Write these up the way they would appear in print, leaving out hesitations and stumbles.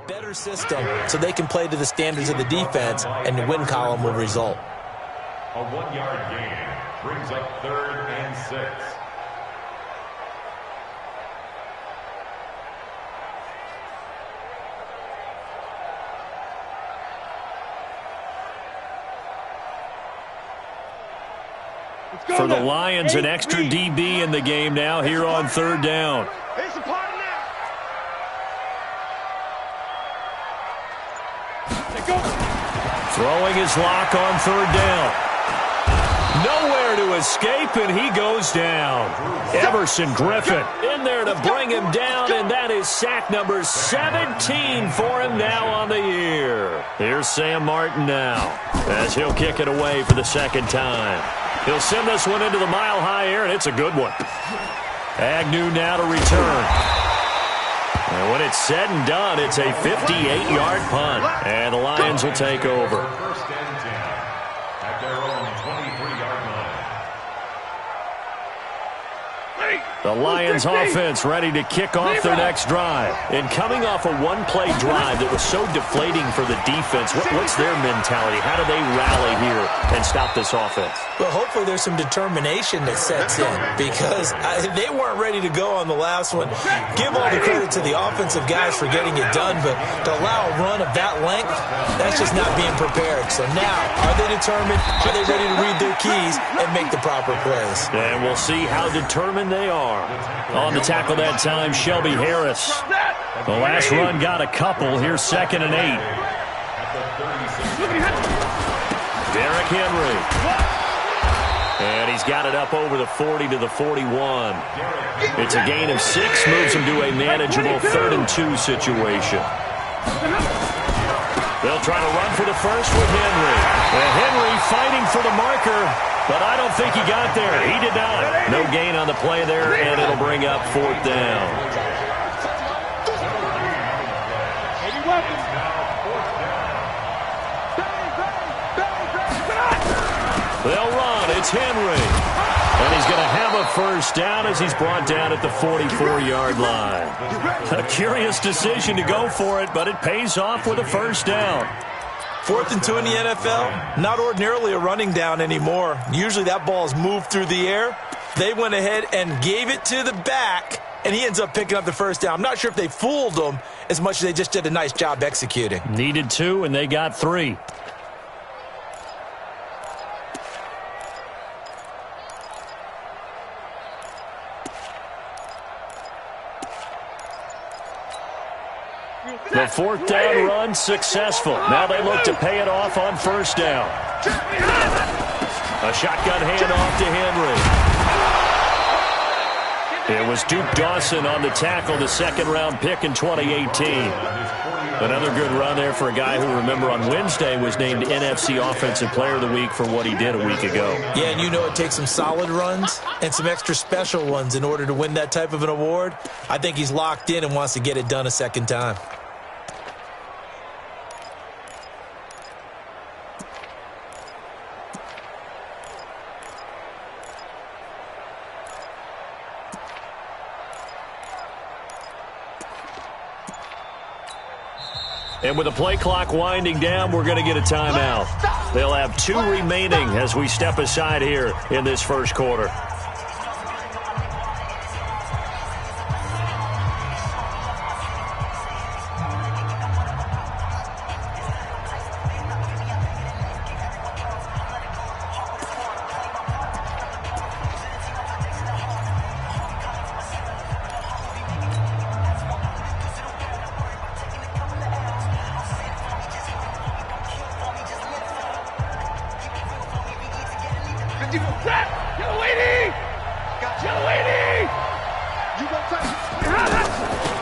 Better system so they can play to the standards of the defense, and the win column will result. A 1-yard gain brings up 3rd and 6. For the Lions, an extra DB in the game now here on 3rd down. Throwing his lock on 3rd down. Nowhere to escape, and he goes down. Everson Griffin in there to bring him down, and that is sack number 17 for him now on the year. Here's Sam Martin now as he'll kick it away for the 2nd time. He'll send this one into the mile-high air, and it's a good one. Agnew now to return. And when it's said and done, it's a 58-yard punt. And the Lions will take over. 1st and 10 at their own 23-yard line. The Lions offense ready to kick off their next drive. And coming off a one-play drive that was so deflating for the defense, what's their mentality? How do they rally here and stop this offense? Well, hopefully there's some determination that sets in, because they weren't ready to go on the last one. Give all the credit to the offensive guys for getting it done, but to allow a run of that length, that's just not being prepared. So now, are they determined? Are they ready to read their keys and make the proper plays? And we'll see how determined they are. On the tackle that time, Shelby Harris. The last run got a couple. Here's 2nd and 8. Derrick Henry. And he's got it up over the 40 to the 41. It's a gain of 6, moves him to a manageable 3rd and 2 situation. They'll try to run for the first with Henry. And Henry fighting for the marker, but I don't think he got there. He did not. No gain on the play there, and it'll bring up 4th down. They'll run. It's Henry. And he's going to have a 1st down as he's brought down at the 44-yard line. A curious decision to go for it, but it pays off with a 1st down. 4th and 2 in the NFL, not ordinarily a running down anymore. Usually that ball is moved through the air. They went ahead and gave it to the back, and he ends up picking up the 1st down. I'm not sure if they fooled him as much as they just did a nice job executing. Needed 2, and they got 3. The 4th down run successful. Now they look to pay it off on 1st down. A shotgun handoff to Henry. It was Duke Dawson on the tackle, the 2nd-round pick in 2018. Another good run there for a guy who, remember, on Wednesday was named NFC Offensive Player of the Week for what he did a week ago. Yeah, and you know it takes some solid runs and some extra special ones in order to win that type of an award. I think he's locked in and wants to get it done a 2nd time. And with the play clock winding down, we're going to get a timeout. They'll have 2 remaining as we step aside here in this 1st quarter.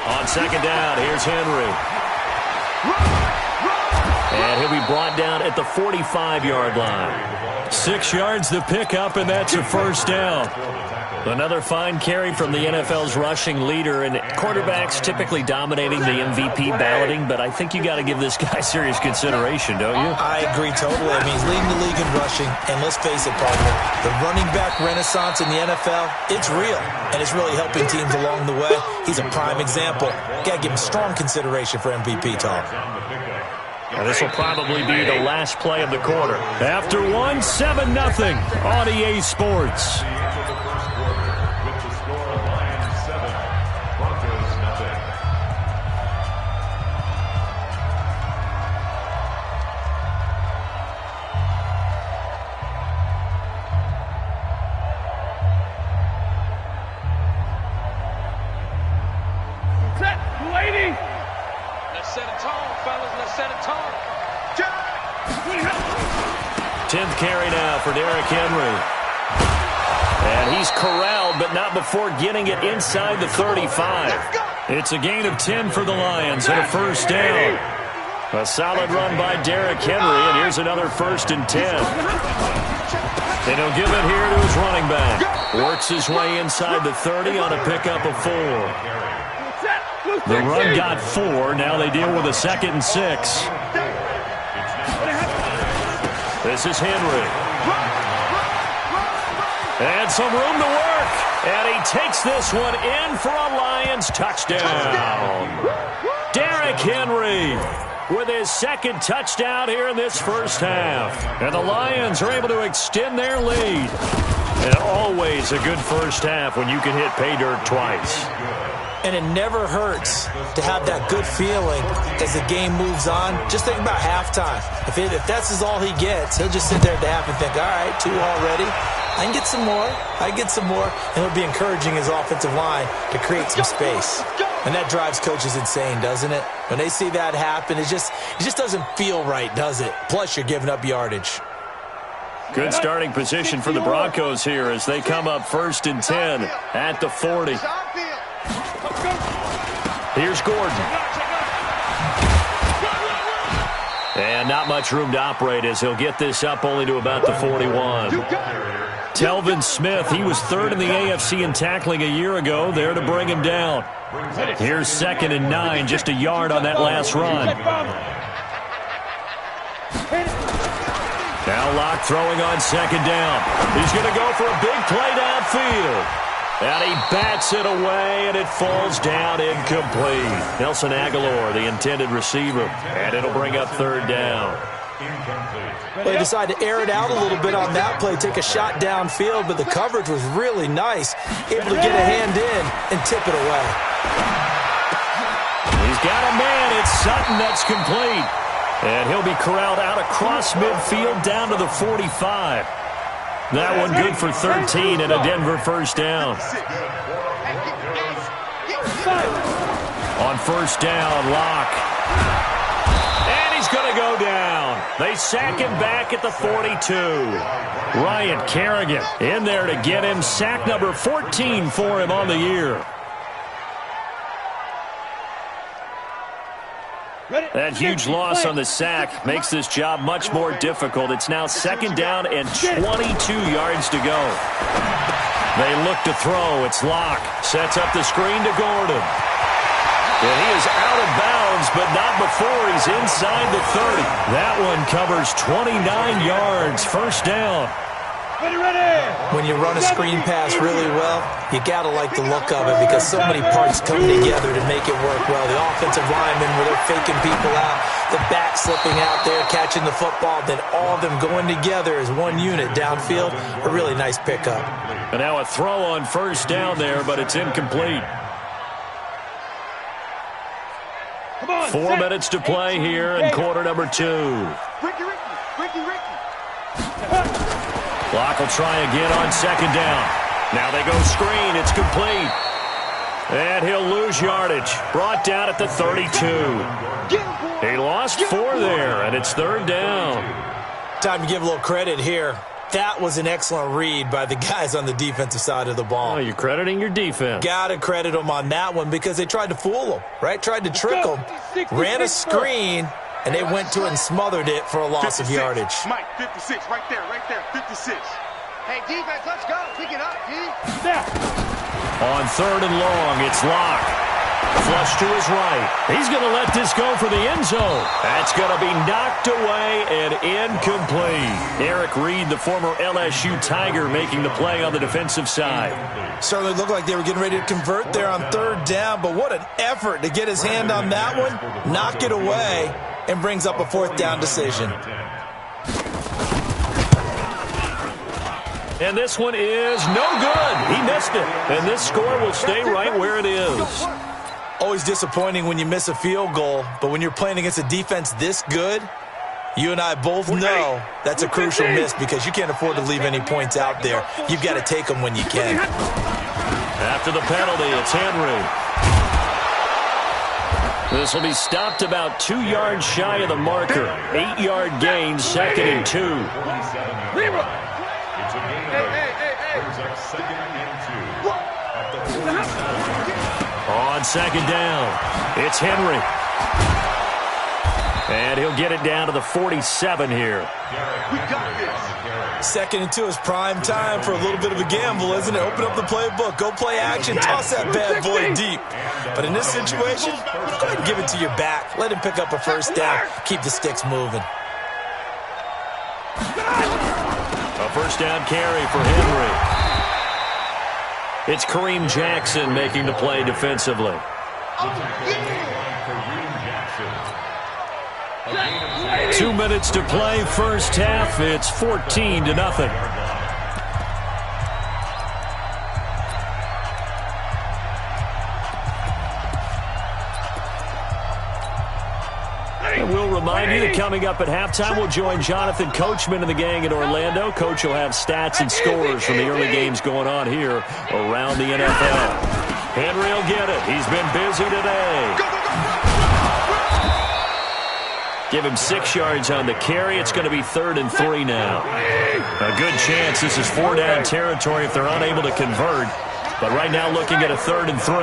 On 2nd down, here's Henry. And he'll be brought down at the 45-yard line. 6 yards to pick up, and that's a 1st down. Another fine carry from the NFL's rushing leader, and quarterbacks typically dominating the MVP balloting, but I think you got to give this guy serious consideration, don't you? I agree totally. I mean, he's leading the league in rushing, and let's face it, partner, the running back renaissance in the NFL, it's real, and it's really helping teams along the way. He's a prime example. Got to give him strong consideration for MVP talk. And this will probably be the last play of the quarter. After one, 7-0 on EA Sports. Let's set it tall, fellas. Let's set it tall. 10th carry now for Derrick Henry. And he's corralled, but not before getting it inside the 35. It's a gain of 10 for the Lions and a first down. A solid run by Derrick Henry, and here's another 1st and 10. And he'll give it here to his running back. Works his way inside the 30 on a pickup of 4. The run got 4. Now they deal with a 2nd and 6. This is Henry. And some room to work. And he takes this one in for a Lions touchdown. Derrick Henry with his 2nd touchdown here in this first half. And the Lions are able to extend their lead. And always a good first half when you can hit pay dirt twice. And it never hurts to have that good feeling as the game moves on. Just think about halftime. If that's all he gets, he'll just sit there at the half and think, all right, 2 already. I can get some more. I can get some more. And he'll be encouraging his offensive line to create some space. And that drives coaches insane, doesn't it? When they see that happen, it just doesn't feel right, does it? Plus, you're giving up yardage. Good starting position for the Broncos here as they come up 1st and 10 at the 40. Here's Gordon. And not much room to operate as he'll get this up only to about the 41. Telvin Smith, he was 3rd in the AFC in tackling a year ago, there to bring him down. Here's 2nd and 9, just a yard on that last run. Now Locke throwing on 2nd down. He's going to go for a big play downfield. And he bats it away, and it falls down incomplete. Nelson Aguilar, the intended receiver, and it'll bring up 3rd down. Well, he decided to air it out a little bit on that play, take a shot downfield, but the coverage was really nice. Able to get a hand in and tip it away. He's got a man. It's Sutton that's complete. And he'll be corralled out across midfield down to the 45. That one good for 13 and a Denver first down. On 1st down, Locke. And he's going to go down. They sack him back at the 42. Ryan Kerrigan in there to get him. Sack number 14 for him on the year. That huge loss on the sack makes this job much more difficult. It's now 2nd down and 22 yards to go. They look to throw. It's Locke. Sets up the screen to Gordon. And he is out of bounds, but not before he's inside the 30. That one covers 29 yards. First down. When you run a screen pass really well, you got to like the look of it because so many parts come together to make it work well. The offensive linemen, where they're faking people out, the back slipping out there, catching the football, then all of them going together as one unit downfield. A really nice pickup. And now a throw on 1st down there, but it's incomplete. 4 minutes to play here in quarter number 2. Locke will try again on 2nd down. Now they go screen. It's complete. And he'll lose yardage. Brought down at the 32. He lost 4 there, and it's 3rd down. Time to give a little credit here. That was an excellent read by the guys on the defensive side of the ball. Oh, you're crediting your defense. Got to credit them on that one because they tried to fool them, right? Tried to trick them. Ran a screen, and they went to it and smothered it for a loss of yardage. Mike, 56, right there, 56. Hey, defense, let's go. Pick it up, D. On 3rd and long, it's Locke. Flush to his right. He's going to let this go for the end zone. That's going to be knocked away and incomplete. Eric Reed, the former LSU Tiger, making the play on the defensive side. Certainly looked like they were getting ready to convert there on 3rd down, but what an effort to get his hand on that one, knock it away, and brings up a 4th down decision. And this one is no good. He missed it. And this score will stay right where it is. Always disappointing when you miss a field goal, but when you're playing against a defense this good, you and I both know that's a crucial miss because you can't afford to leave any points out there. You've got to take them when you can. After the penalty, it's Henry. This will be stopped about 2 yards shy of the marker. 8-yard gain, 2nd and 2. It's a gain brings up 2nd and 2. At the 47. On 2nd down, it's Henry. And he'll get it down to the 47 here. We got this. 2nd and 2 is prime time for a little bit of a gamble, isn't it? Open up the playbook, go play action, toss that bad boy deep. But in this situation, go ahead and give it to your back. Let him pick up a 1st down, keep the sticks moving. A 1st down carry for Henry. It's Kareem Jackson making the play defensively. 2 minutes to play, first half. It's 14-0. And we'll remind you that coming up at halftime, we'll join Jonathan Coachman and the gang in Orlando. Coach will have stats and scores from the early games going on here around the NFL. Henry will get it. He's been busy today. Give him 6 yards on the carry. It's going to be 3rd and 3 now. A good chance this is 4-down territory if they're unable to convert. But right now looking at a 3rd and 3.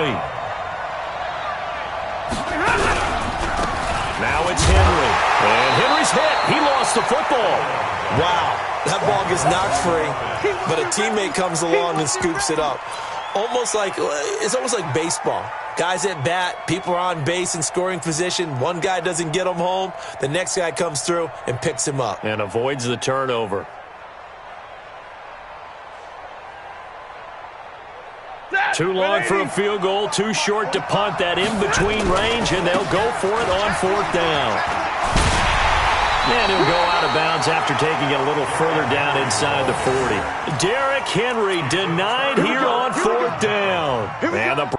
Now it's Henry. And Henry's hit. He lost the football. Wow, that ball gets knocked free, but a teammate comes along and scoops it up. It's almost like baseball. Guys at bat, people are on base in scoring position. One guy doesn't get him home. The next guy comes through and picks him up. And avoids the turnover. Too long for a field goal, too short to punt. That in-between range, and they'll go for it on 4th down. And he'll go out of bounds after taking it a little further down inside the 40. Derrick Henry denied here on 4th down. And the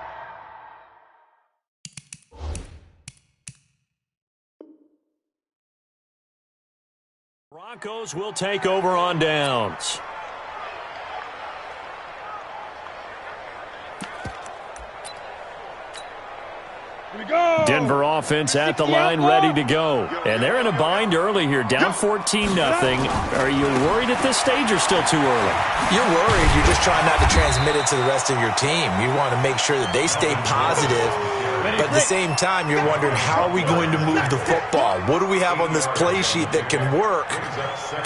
Broncos will take over on downs. Denver offense at the line, ready to go. And they're in a bind early here, down 14-0. Are you worried at this stage or still too early? You're worried. You're just trying not to transmit it to the rest of your team. You want to make sure that they stay positive. But at the same time, you're wondering, how are we going to move the football? What do we have on this play sheet that can work?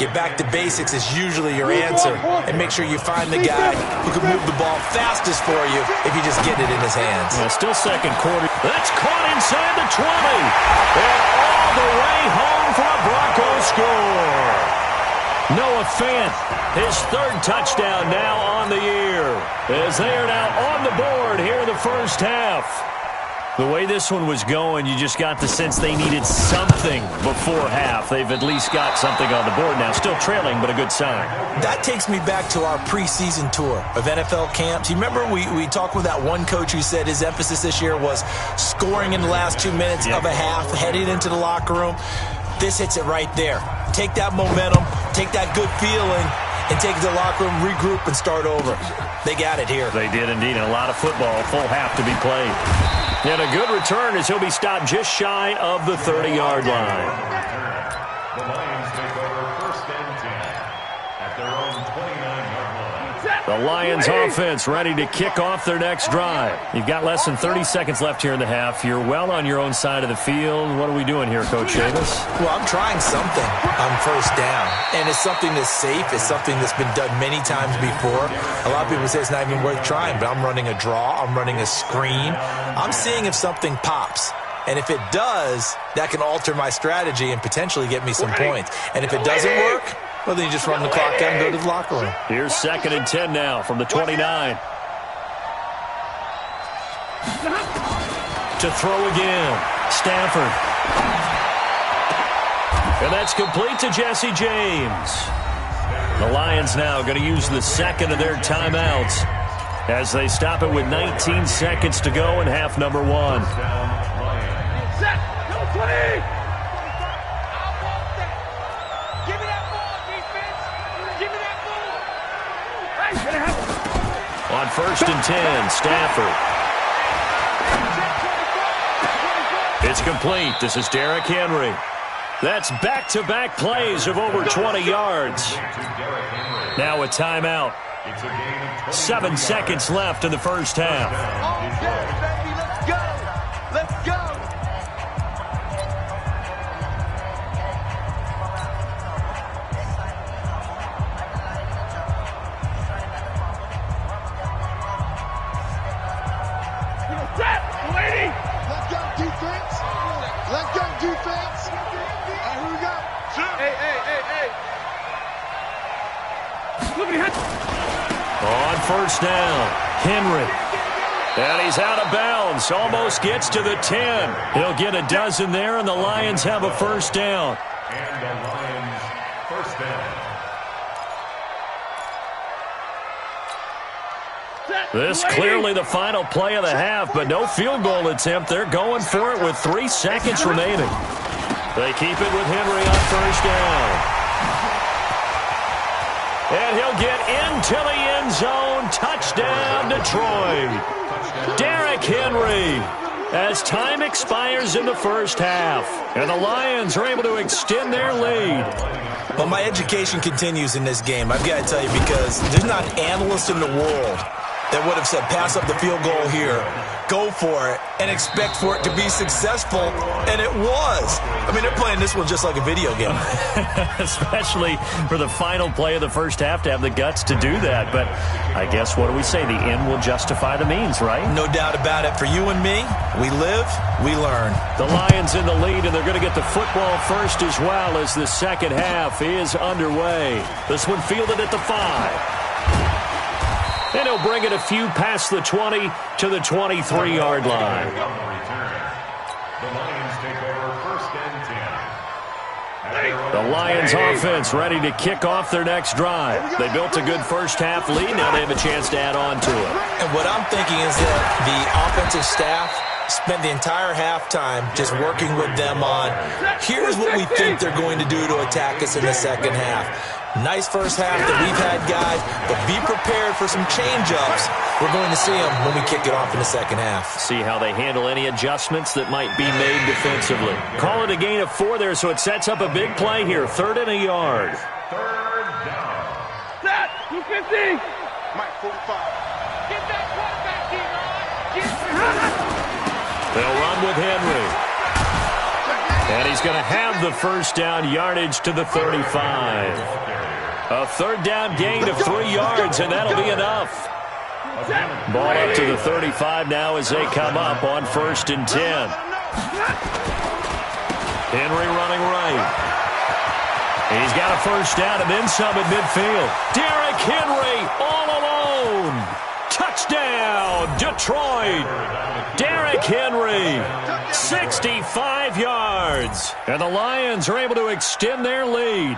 Get back to basics is usually your answer. And make sure you find the guy who can move the ball fastest for you if you just get it in his hands. Well, still 2nd quarter. That's caught inside the 20. And all the way home for a Broncos score. Noah Fant, his 3rd touchdown now on the year. As they are now on the board here in the first half. The way this one was going, you just got the sense they needed something before half. They've at least got something on the board now. Still trailing, but a good sign. That takes me back to our preseason tour of NFL camps. You remember we talked with that one coach who said his emphasis this year was scoring in the last 2 minutes of a half, heading into the locker room. This hits it right there. Take that momentum, take that good feeling, and take it to the locker room, regroup, and start over. They got it here. They did indeed, and a lot of football, full half to be played. And a good return as he'll be stopped just shy of the 30-yard line. The Lions take over 1st and 10 at their own 29-yard line. The Lions offense ready to kick off their next drive. You've got less than 30 seconds left here in the half. You're well on your own side of the field. What are we doing here, Coach Davis? Well, I'm trying something on first down, and it's something that's safe. It's something that's been done many times before. A lot of people say it's not even worth trying, but I'm running a draw. I'm running a screen. I'm seeing if something pops. And if it does, that can alter my strategy and potentially get me some points. And if it doesn't work, well, then you just run the clock down and go to the locker room. Here's 2nd and 10 now from the 29. To throw again, Stafford. And that's complete to Jesse James. The Lions now going to use the second of their timeouts as they stop it with 19 seconds to go in half number 1. On 1st and 10, Stafford. It's complete. This is Derrick Henry. That's back-to-back plays of over 20 yards. Now a timeout. 7 seconds left in the first half. Let's go. Let's go. On first down, Henry. And he's out of bounds. Almost gets to the 10. He'll get a dozen there, and the Lions have a first down. And the Lions first down. This clearly the final play of the half, but no field goal attempt. They're going for it with 3 seconds remaining. They keep it with Henry on first down. And he'll get into the end zone. Touchdown, Detroit. Derrick Henry as time expires in the first half. And the Lions are able to extend their lead. Well, my education continues in this game. I've got to tell you, because there's not an analyst in the world that would have said pass up the field goal here, go for it, and expect for it to be successful, and it was. I mean, they're playing this one just like a video game. Especially for the final play of the first half to have the guts to do that. But I guess, what do we say? The end will justify the means, right? No doubt about it. For you and me, we live, we learn. The Lions in the lead, and they're going to get the football first as well as the second half is underway. This one fielded at the 5. And he'll bring it a few past the 20 to the 23-yard line. The Lions take over 1st and 10. The Lions offense ready to kick off their next drive. They built a good first half lead. Now they have a chance to add on to it. And what I'm thinking is that the offensive staff spent the entire halftime just working with them on, here's what we think they're going to do to attack us in the second half. Nice first half that we've had, guys, but be prepared for some change-ups. We're going to see them when we kick it off in the second half. See how they handle any adjustments that might be made defensively. Call it a gain of 4 there, so it sets up a big play here. 3rd and a yard. 3rd down. Set. 250. Mike, 45. Get that quarterback, D-Rod. They'll run with Henry. And he's going to have the first down yardage to the 35. A 3rd down gain of 3 yards, and that'll be enough. Ball up to the 35 now as they come up on 1st and 10. Henry running right. He's got a first down and then some at midfield. Derrick Henry all alone. Touchdown, Detroit. Derrick Henry, 65 yards. And the Lions are able to extend their lead.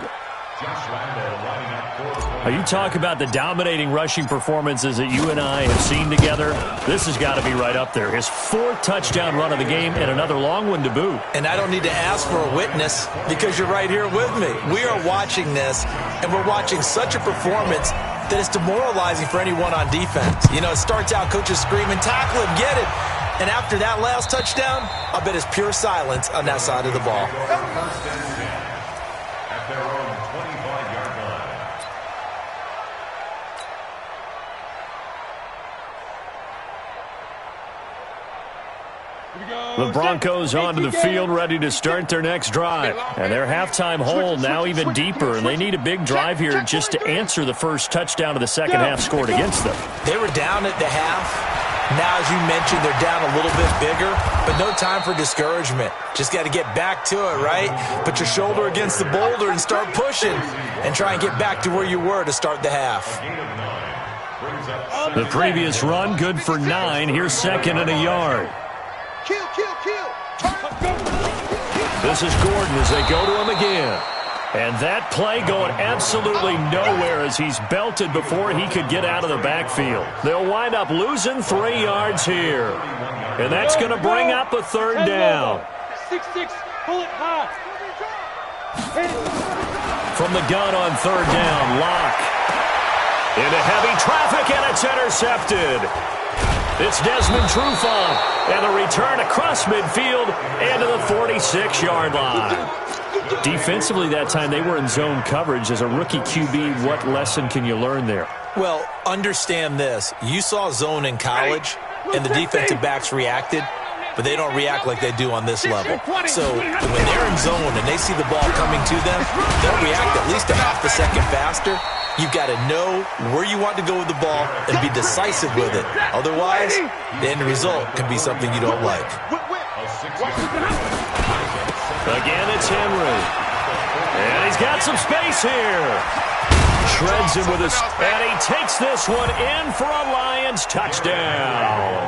You talk about the dominating rushing performances that you and I have seen together. This has got to be right up there. His 4th touchdown run of the game and another long one to boot. And I don't need to ask for a witness because you're right here with me. We are watching this, and we're watching such a performance that it's demoralizing for anyone on defense. You know, it starts out coaches screaming, tackle him, get it. And after that last touchdown, I bet it's pure silence on that side of the ball. At their own 25-yard line. The Broncos onto the field, ready to start their next drive. And their halftime hole now even deeper, and they need a big drive here just to answer the first touchdown of the second half scored against them. They were down at the half. Now, as you mentioned, they're down a little bit bigger, but no time for discouragement. Just got to get back to it, right? Put your shoulder against the boulder and start pushing and try and get back to where you were to start the half. The previous run, good for 9. Here's second and a yard. Kill, kill, kill. This is Gordon as they go to him again. And that play going absolutely nowhere as he's belted before he could get out of the backfield. They'll wind up losing 3 yards here. And that's going to bring up a third down. 6-6, pull it high. From the gun on third down, Locke. Into heavy traffic, and it's intercepted. It's Desmond Trufant, and a return across midfield into the 46-yard line. Defensively that time, they were in zone coverage. As a rookie QB, what lesson can you learn there? Well, understand this. You saw zone in college, and the defensive backs reacted, but they don't react like they do on this level. So when they're in zone and they see the ball coming to them, they'll react at least a half a second faster. You've got to know where you want to go with the ball and be decisive with it. Otherwise, the end result can be something you don't like. Again, it's Henry. And he's got some space here. Shreds him with his... And he takes this one in for a Lions touchdown.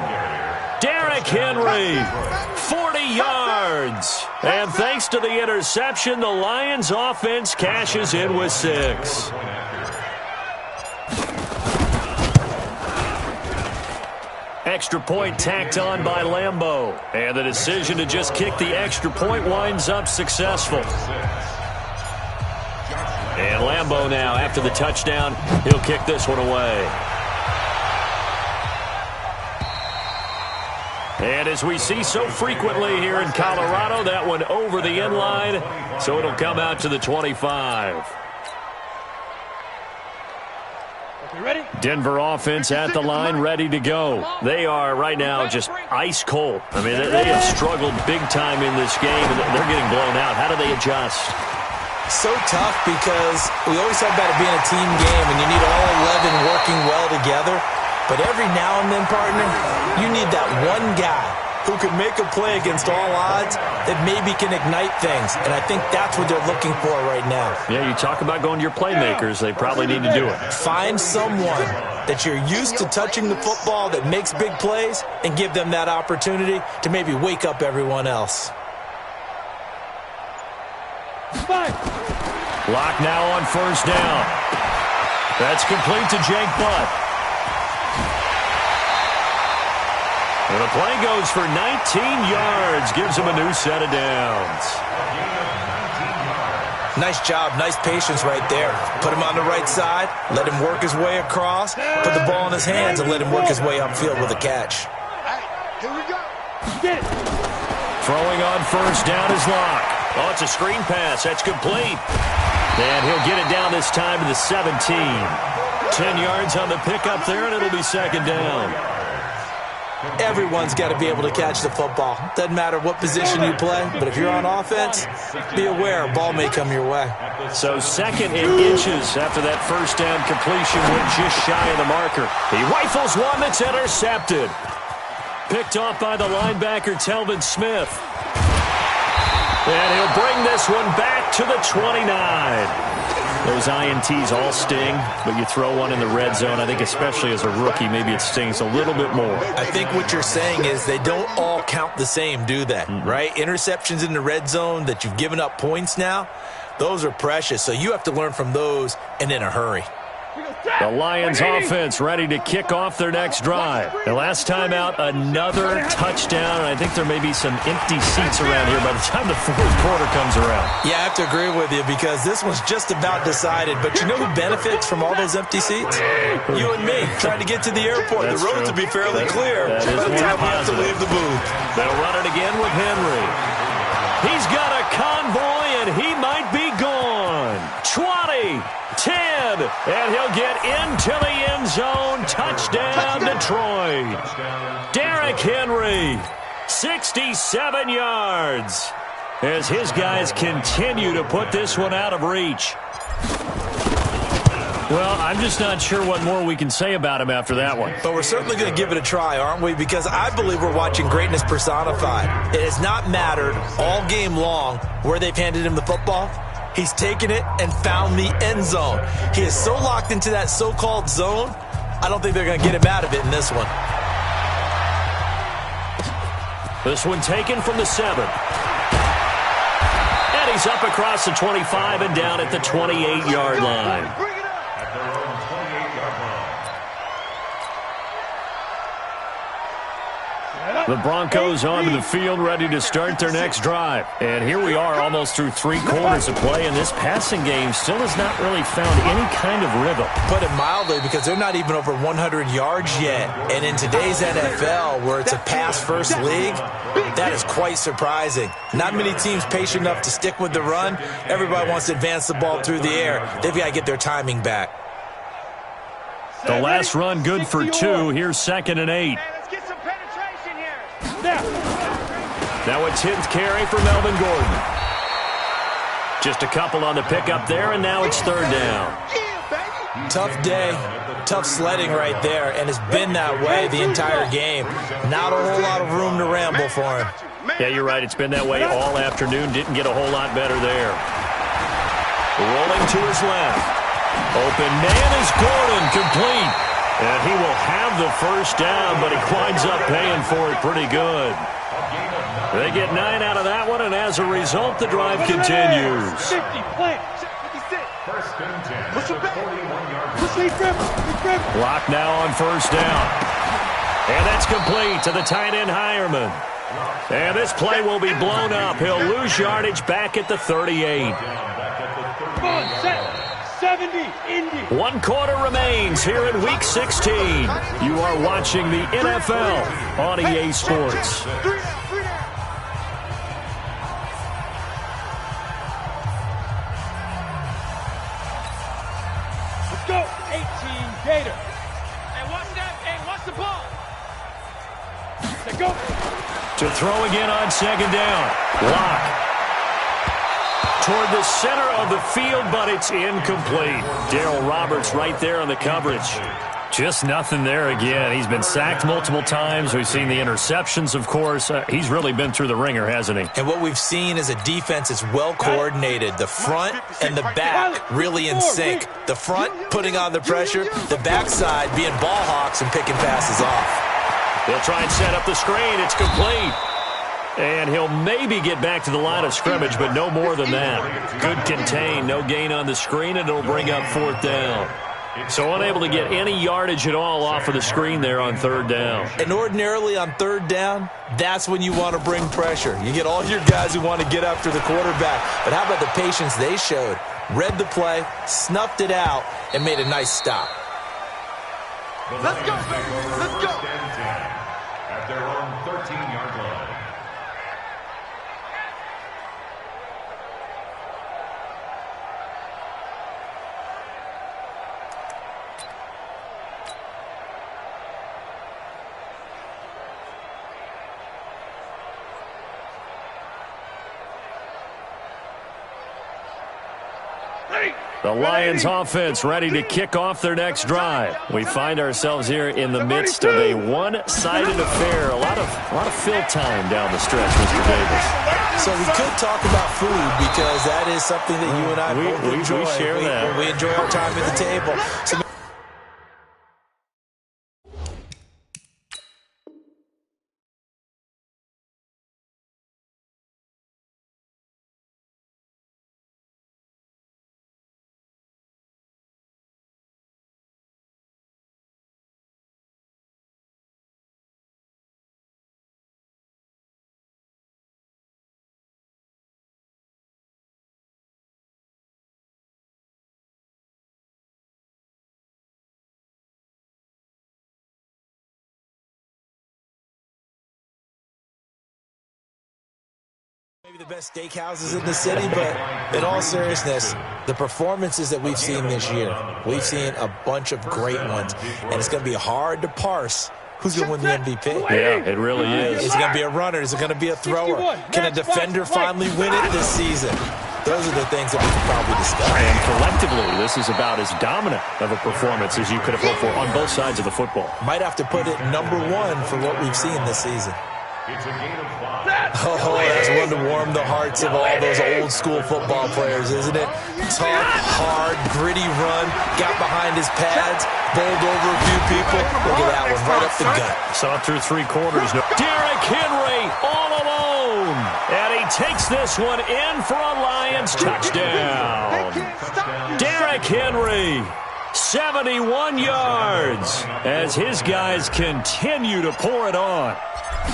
Derrick Henry, 40 yards. And thanks to the interception, the Lions offense cashes in with 6. Extra point tacked on by Lambeau. And the decision to just kick the extra point winds up successful. And Lambeau now, after the touchdown, he'll kick this one away. And as we see so frequently here in Colorado, that one over the end line, so it'll come out to the 25. Denver offense at the line, ready to go. They are right now just ice cold. I mean, they have struggled big time in this game, and they're getting blown out. How do they adjust? So tough because we always talk about it being a team game, and you need all 11 working well together. But every now and then, partner, you need that one guy who can make a play against all odds that maybe can ignite things. And I think that's what they're looking for right now. Yeah, you talk about going to your playmakers. They probably need to do it. Find someone that you're used to touching the football that makes big plays and give them that opportunity to maybe wake up everyone else. Lock now on first down. That's complete to Jake Butt. And the play goes for 19 yards, gives him a new set of downs. Nice job, nice patience right there. Put him on the right side, let him work his way across, put the ball in his hands, and let him work his way upfield with a catch. Here we go. Get it. Throwing on first down is Locke. Oh, it's a screen pass. That's complete. And he'll get it down this time to the 17. 10 yards on the pickup there, and it'll be second down. Everyone's got to be able to catch the football. Doesn't matter what position you play, but if you're on offense, be aware a ball may come your way. So second and inches after that first down completion went just shy of the marker. He rifles one that's intercepted. Picked off by the linebacker, Telvin Smith. And he'll bring this one back to the 29. Those INTs all sting, but you throw one in the red zone, I think especially as a rookie, maybe it stings a little bit more. I think what you're saying is they don't all count the same, do they? Right? Interceptions in the red zone that you've given up points now, those are precious. So you have to learn from those and in a hurry. The Lions offense ready to kick off their next drive. The last time out, another touchdown. And I think there may be some empty seats around here by the time the fourth quarter comes around. Yeah, I have to agree with you because this one's just about decided. But you know who benefits from all those empty seats? You and me, trying to get to the airport. That's the roads will be fairly clear by the time we have to leave the booth. They'll run it again with Henry. He's got a convoy, and he might be gone. 20, 10, and he'll get into the end zone. Touchdown, Detroit. Derrick Henry. 67 yards as his guys continue to put this one out of reach. Well, I'm just not sure what more we can say about him after that one. But we're certainly going to give it a try, aren't we? Because I believe we're watching greatness personified. It has not mattered all game long where they've handed him the football. He's taken it and found the end zone. He is so locked into that so-called zone, I don't think they're going to get him out of it in this one. This one taken from the 7. And he's up across the 25 and down at the 28-yard line. The Broncos onto the field, ready to start their next drive. And here we are almost through 3 quarters of play, and this passing game still has not really found any kind of rhythm. Put it mildly, because they're not even over 100 yards yet. And in today's NFL, where it's a pass-first league, that is quite surprising. Not many teams patient enough to stick with the run. Everybody wants to advance the ball through the air. They've got to get their timing back. The last run good for 2. Here's 2nd and 8. Now a 10th carry for Melvin Gordon. Just a couple on the pickup there, and now it's 3rd down. Tough day, tough sledding right there, and it's been that way the entire game. Not a whole lot of room to ramble for him. Yeah, you're right. It's been that way all afternoon. Didn't get a whole lot better there. Rolling to his left. Open man is Gordon, complete. And he will have the first down, but he winds up paying for it pretty good. They get 9 out of that one, and as a result, the drive continues. 50, plant. Lock now on first down. And that's complete to the tight end, Hireman. And this play will be blown up. He'll lose yardage back at the 38. Come on, set. 70, Indy. 1 quarter remains here in Week 16. You are watching the NFL on EA Sports. Let's go, 18, Gator. Hey, watch that. Hey, watch the ball. Let's go. To throw again on 2nd down. Lock. Toward the center of the field, but it's incomplete. Darryl Roberts right there on the coverage. Just nothing there again. He's been sacked multiple times. We've seen the interceptions, of course. He's really been through the ringer, hasn't he? And what we've seen is a defense that's well coordinated. The front and the back really in sync. The front putting on the pressure, the backside being ball hawks and picking passes off. They'll try and set up the screen. It's complete. And he'll maybe get back to the line of scrimmage, but no more than that. Good contain, no gain on the screen, and it'll bring up 4th down. So unable to get any yardage at all off of the screen there on 3rd down. And ordinarily on 3rd down, that's when you want to bring pressure. You get all your guys who want to get after the quarterback. But how about the patience they showed? Read the play, snuffed it out, and made a nice stop. Let's go, baby. Let's go. At their own 13-yard line. The Lions offense ready to kick off their next drive. We find ourselves here in the midst of a one-sided affair. A lot of fill time down the stretch, Mr. Davis. So we could talk about food because that is something that you and I both enjoy. We share that. We enjoy our time at the table. So maybe the best steakhouses in the city, but in all seriousness, the performances that we've seen this year, we've seen a bunch of great ones, and it's going to be hard to parse who's going to win the MVP? Yeah, it really is. Is it going to be a runner? Is it going to be a thrower? Can a defender finally win it this season? Those are the things that we can probably discuss. And collectively, this is about as dominant of a performance as you could have hoped for on both sides of the football. Might have to put it #1 for what we've seen this season. It's a gain of 5. Oh, that's one to warm the hearts of all those old school football players, isn't it? Tough, hard, gritty run, got behind his pads, bowled over a few people. Look at that one, right up the gut. Saw through 3 quarters. Derrick Henry all alone. And he takes this one in for a Lions touchdown. Derrick Henry, 71 yards, as his guys continue to pour it on.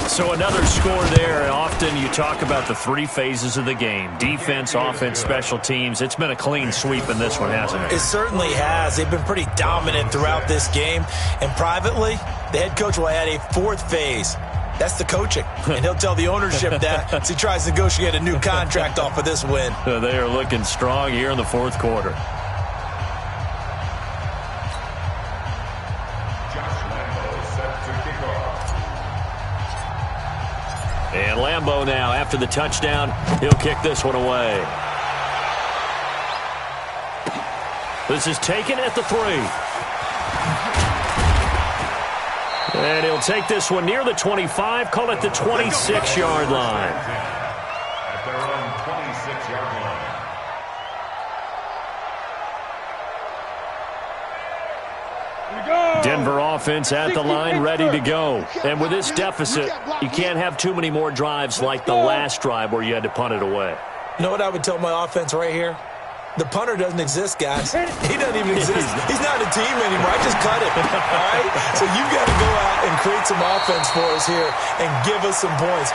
So another score there, and often you talk about the 3 phases of the game. Defense, offense, special teams. It's been a clean sweep in this one, hasn't it? It certainly has. They've been pretty dominant throughout this game. And privately, the head coach will add a 4th phase. That's the coaching. And he'll tell the ownership that as he tries to negotiate a new contract off of this win. They are looking strong here in the 4th quarter. And Lambeau now, after the touchdown, he'll kick this one away. This is taken at the 3. And he'll take this one near the 25, call it the 26-yard line. At their own 26-yard line. Denver offense at the line, ready to go. And with this deficit, you can't have too many more drives like the last drive where you had to punt it away. You know what I would tell my offense right here? The punter doesn't exist, guys. He doesn't even exist. He's not a team anymore. I just cut him, all right? So you've got to go out and create some offense for us here and give us some points.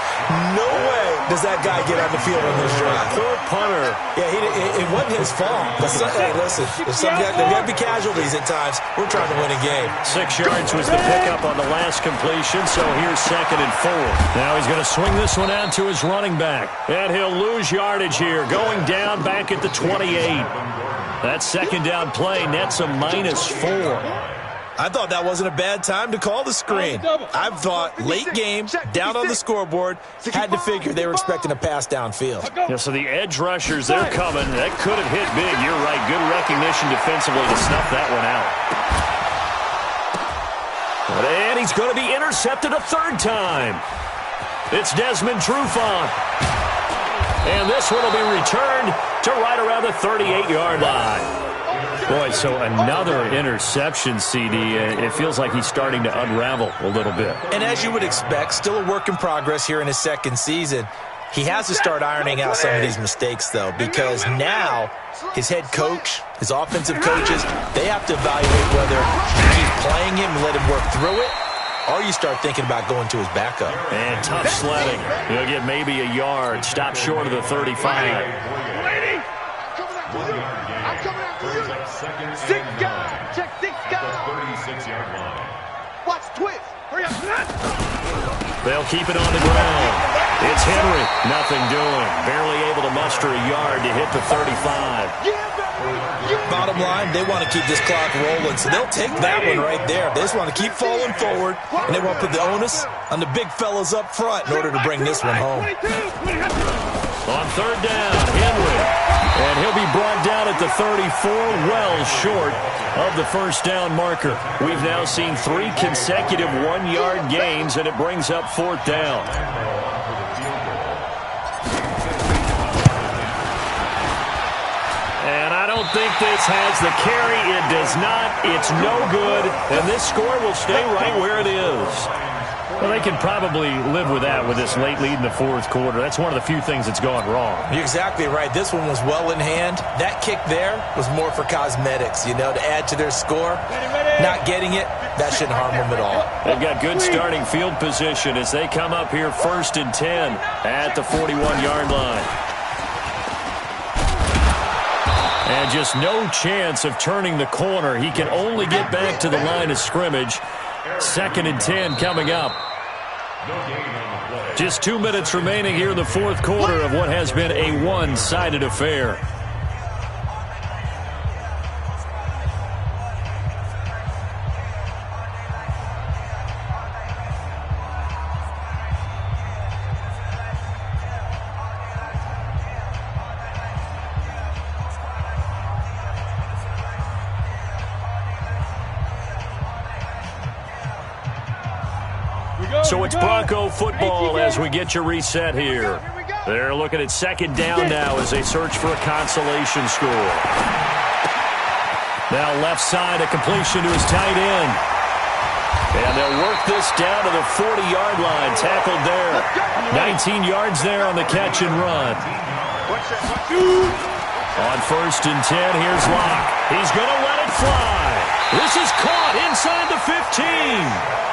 No way does that guy get on the field on this drive. Poor punter. Yeah, it wasn't his fault. But hey, listen, there's got to be casualties at times. We're trying to win a game. 6 yards was the pickup on the last completion, so here's 2nd and 4. Now he's going to swing this one out to his running back. And he'll lose yardage here, going down back at the 28. That 2nd down play nets a -4. I thought that wasn't a bad time to call the screen. I thought late game, down on the scoreboard, had to figure they were expecting a pass downfield. Yeah, so the edge rushers, they're coming. That could have hit big. You're right. Good recognition defensively to snuff that one out. And he's going to be intercepted a 3rd time. It's Desmond Trufant. And this one will be returned to right around the 38-yard line. Boy, so another interception, CD. It feels like he's starting to unravel a little bit. And as you would expect, still a work in progress here in his 2nd season. He has to start ironing out some of these mistakes, though, because now his head coach, his offensive coaches, they have to evaluate whether you keep playing him and let him work through it, or you start thinking about going to his backup. And tough sledding. He'll get maybe a yard. Stop short of the 35. I'm coming after you. 6 guys. Check 6 guys. 36-yard line. Watch twist. Hurry up. They'll keep it on the ground. It's Henry. Nothing doing. Barely able to muster a yard to hit the 35. Bottom line, they want to keep this clock rolling, so they'll take that one right there. They just want to keep falling forward, and they want to put the onus on the big fellas up front in order to bring this one home. On 3rd down, Henry. And he'll be brought down at the 34, well short of the 1st down marker. We've now seen 3 consecutive 1-yard gains, and it brings up 4th down. And I don't think this has the carry. It does not. It's no good. And this score will stay right where it is. Well, they can probably live with that with this late lead in the 4th quarter. That's one of the few things that's gone wrong. You're exactly right. This one was well in hand. That kick there was more for cosmetics, to add to their score. Not getting it, that shouldn't harm them at all. They've got good starting field position as they come up here 1st and 10 at the 41-yard line. And just no chance of turning the corner. He can only get back to the line of scrimmage. 2nd and 10 coming up. Just 2 minutes remaining here in the 4th quarter of what has been a one-sided affair. So it's Bronco football as we get you reset here. They're looking at second down now as they search for a consolation score. Now left side, a completion to his tight end. And they'll work this down to the 40-yard line. Tackled there. 19 yards there on the catch and run. On 1st and 10, here's Locke. He's going to let it fly. This is caught inside the 15.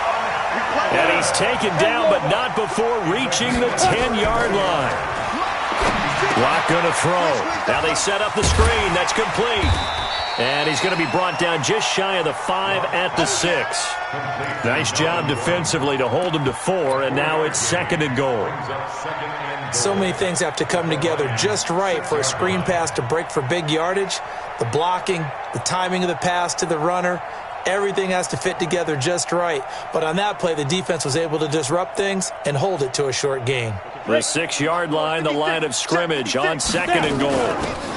And he's taken down, but not before reaching the 10-yard line. Locke going to throw. Now they set up the screen. That's complete. And he's going to be brought down just shy of the 5 at the 6. Nice job defensively to hold him to 4, and now it's 2nd and goal. So many things have to come together just right for a screen pass to break for big yardage. The blocking, the timing of the pass to the runner, everything has to fit together just right. But on that play, the defense was able to disrupt things and hold it to a short gain. The 6-yard line, the line of scrimmage on 2nd and goal.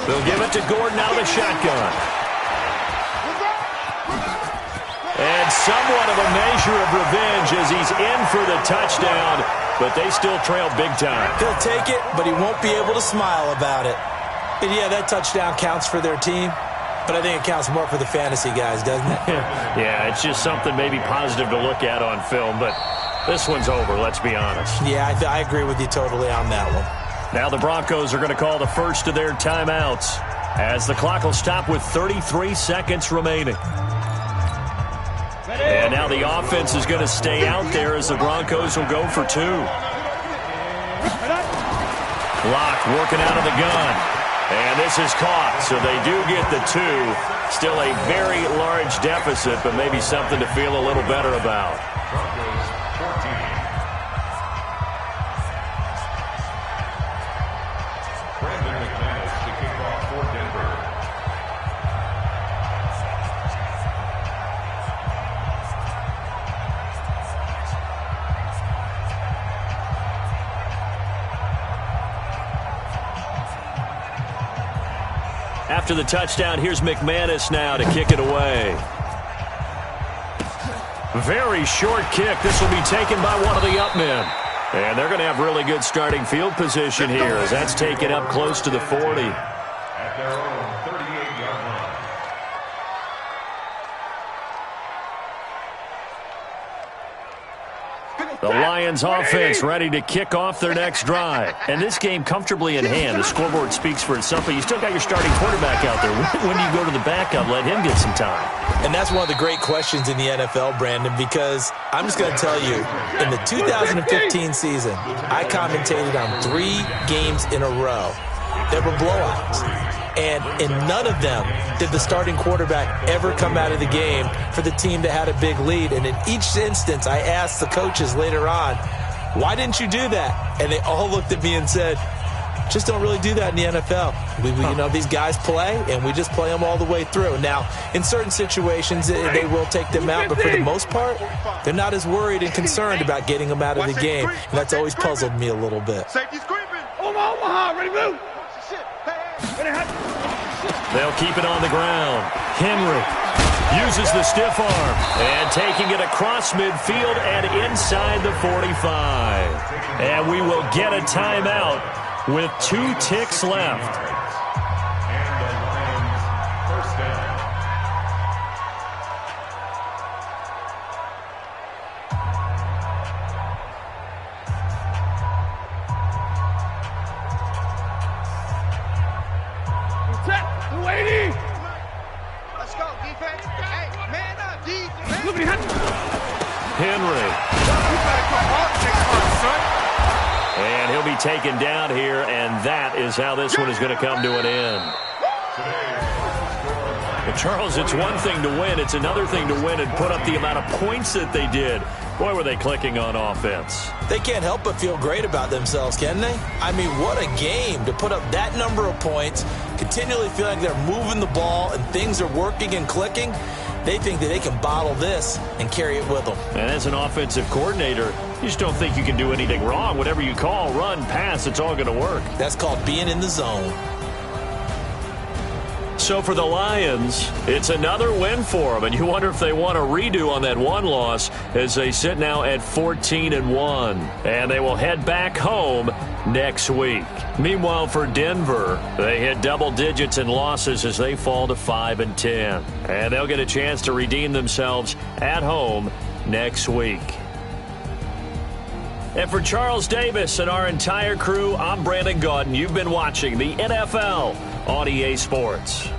They'll give it to Gordon out of the shotgun. And somewhat of a measure of revenge as he's in for the touchdown, but they still trail big time. He'll take it, but he won't be able to smile about it. And yeah, that touchdown counts for their team, but I think it counts more for the fantasy guys, doesn't it? Yeah, it's just something maybe positive to look at on film, but this one's over, let's be honest. Yeah, I agree with you totally on that one. Now the Broncos are going to call the first of their timeouts as the clock will stop with 33 seconds remaining. And now the offense is going to stay out there as the Broncos will go for 2. Locke working out of the gun. And this is caught, so they do get the 2. Still a very large deficit, but maybe something to feel a little better about. Broncos 14. Brandon McManus to kick off for Denver. After the touchdown, here's McManus now to kick it away. Very short kick. This will be taken by one of the up men. And they're going to have really good starting field position here as that's taken up close to the 40. At their own 38-yard line. The Lions offense ready to kick off their next drive. And this game comfortably in hand. The scoreboard speaks for itself, but you still got your starting quarterback out there. When do you go to the backup? Let him get some time. And that's one of the great questions in the NFL, Brandon, because I'm just going to tell you, in the 2015 season, I commentated on 3 games in a row that were blowouts. And in none of them did the starting quarterback ever come out of the game for the team that had a big lead. And in each instance, I asked the coaches later on, why didn't you do that? And they all looked at me and said, just don't really do that in the NFL. You know, these guys play, and we just play them all the way through. Now, in certain situations, they will take them out, but for the most part, they're not as worried and concerned about getting them out of the game. And that's always puzzled me a little bit. Safety's creeping. Omaha, ready, move. They'll keep it on the ground. Henry uses the stiff arm and taking it across midfield and inside the 45. And we will get a timeout with 2 ticks left. And the Lions first down. Let's go, defense. Hey, man up, defense. Henry. You better come hard next time, son. And he'll be taken down here, and that is how this one is going to come to an end. But Charles, it's one thing to win. It's another thing to win and put up the amount of points that they did. Boy, were they clicking on offense. They can't help but feel great about themselves, can they? I mean, what a game to put up that number of points, continually feeling like they're moving the ball and things are working and clicking. They think that they can bottle this and carry it with them. And as an offensive coordinator, you just don't think you can do anything wrong. Whatever you call, run, pass, it's all going to work. That's called being in the zone. So for the Lions, it's another win for them, and you wonder if they want a redo on that one loss as they sit now at 14-1, and they will head back home next week. Meanwhile, for Denver, they hit double digits in losses as they fall to 5-10, and they'll get a chance to redeem themselves at home next week. And for Charles Davis and our entire crew, I'm Brandon Gaudin. You've been watching the NFL on EA Sports.